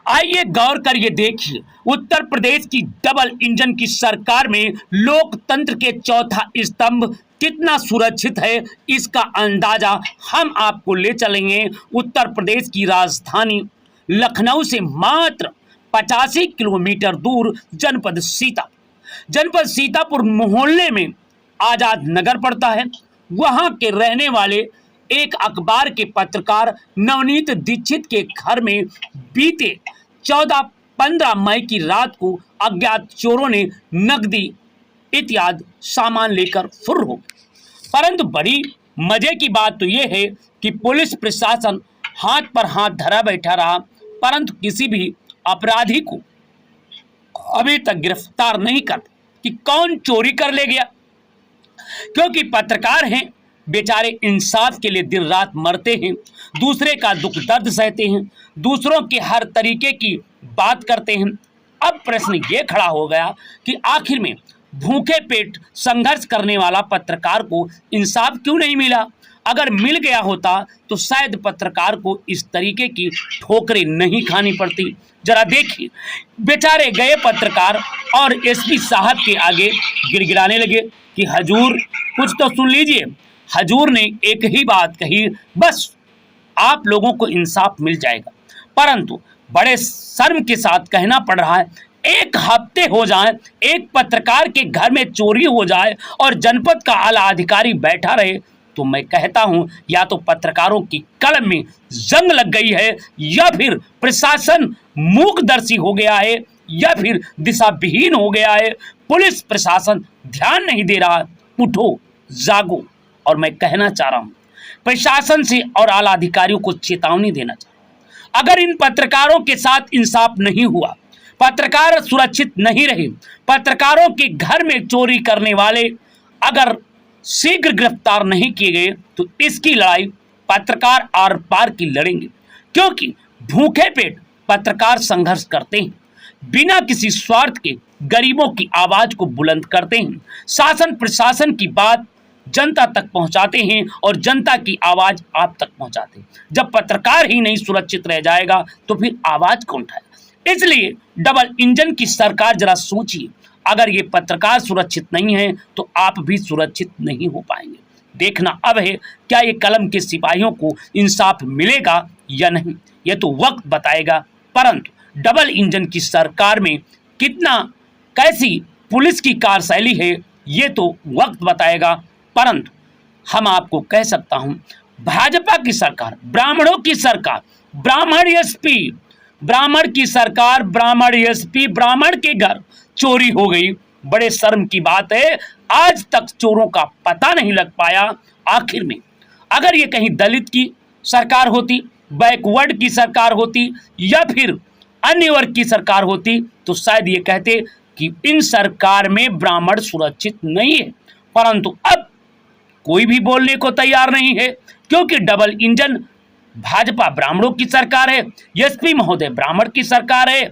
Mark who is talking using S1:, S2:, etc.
S1: आइए गौर करिए, देखिए उत्तर प्रदेश की डबल इंजन की सरकार में लोकतंत्र के चौथा स्तंभ कितना सुरक्षित है, इसका अंदाजा हम आपको ले चलेंगे उत्तर प्रदेश की राजधानी लखनऊ से मात्र 85 किलोमीटर दूर जनपद सीतापुर मोहल्ले में आजाद नगर पड़ता है। वहां के रहने वाले एक अखबार के पत्रकार नवनीत दीक्षित के घर में बीते 14-15 मई की रात को अज्ञात चोरों ने नकदी इत्यादि सामान लेकर फुर्र हो गए। परंतु बड़ी मजे की बात तो यह है कि पुलिस प्रशासन हाथ पर हाथ धरा बैठा रहा, परंतु किसी भी अपराधी को अभी तक गिरफ्तार नहीं कर कि कौन चोरी कर ले गया। क्योंकि पत्रकार हैं, बेचारे इंसाफ के लिए दिन रात मरते हैं, दूसरे का दुख दर्द सहते हैं, दूसरों के हर तरीके की बात करते हैं। अब प्रश्न ये खड़ा हो गया कि आखिर में भूखे पेट संघर्ष करने वाला पत्रकार को इंसाफ क्यों नहीं मिला। अगर मिल गया होता तो शायद पत्रकार को इस तरीके की ठोकरें नहीं खानी पड़ती। जरा देखिए, बेचारे गए पत्रकार और एसपी साहब के आगे गिड़गिड़ाने लगे कि हजूर कुछ तो सुन लीजिए। हजूर ने एक ही बात कही, बस आप लोगों को इंसाफ मिल जाएगा। परंतु बड़े शर्म के साथ कहना पड़ रहा है, एक हफ्ते हो जाए, एक पत्रकार के घर में चोरी हो जाए और जनपद का आला अधिकारी बैठा रहे, तो मैं कहता हूं या तो पत्रकारों की कलम में जंग लग गई है, या फिर प्रशासन मूकदर्शी हो गया है, या फिर दिशा विहीन हो गया है। पुलिस प्रशासन ध्यान नहीं दे रहा। उठो, जागो। और मैं कहना चाह रहा हूं प्रशासन से और आला अधिकारियों को चेतावनी देना चाह रहा हूं, अगर इन पत्रकारों के साथ इंसाफ नहीं हुआ, पत्रकार सुरक्षित नहीं रहे, पत्रकारों के घर में चोरी करने वाले अगर शीघ्र गिरफ्तार नहीं किए गए, तो इसकी लड़ाई पत्रकार आर पार की लड़ेंगे। क्योंकि भूखे पेट पत्रकार संघर्ष करते हैं, बिना किसी स्वार्थ के गरीबों की आवाज को बुलंद करते हैं, शासन प्रशासन की बात जनता तक पहुंचाते हैं और जनता की आवाज आप तक पहुंचाते हैं। जब पत्रकार ही नहीं सुरक्षित रह जाएगा तो फिर आवाज कौन उठाएगा। इसलिए डबल इंजन की सरकार जरा सोचिए, अगर ये पत्रकार सुरक्षित नहीं है तो आप भी सुरक्षित नहीं हो पाएंगे। देखना अब है क्या ये कलम के सिपाहियों को इंसाफ मिलेगा या नहीं, ये तो वक्त बताएगा। परंतु डबल इंजन की सरकार में कैसी पुलिस की कार्यशैली है, ये तो वक्त बताएगा। परंतु हम आपको कह सकता हूं, भाजपा की सरकार, ब्राह्मणों की सरकार, ब्राह्मण एसपी, ब्राह्मण की सरकार, ब्राह्मण एसपी, ब्राह्मण के घर चोरी हो गई। बड़े शर्म की बात है, आज तक चोरों का पता नहीं लग पाया। आखिर में अगर ये कहीं दलित की सरकार होती, बैकवर्ड की सरकार होती, या फिर अन्य वर्ग की सरकार होती, तो शायद ये कहते कि इन सरकार में ब्राह्मण सुरक्षित नहीं है। परंतु अब कोई भी बोलने को तैयार नहीं है, क्योंकि डबल इंजन भाजपा ब्राह्मणों की सरकार है, एसपी महोदय ब्राह्मण की सरकार है,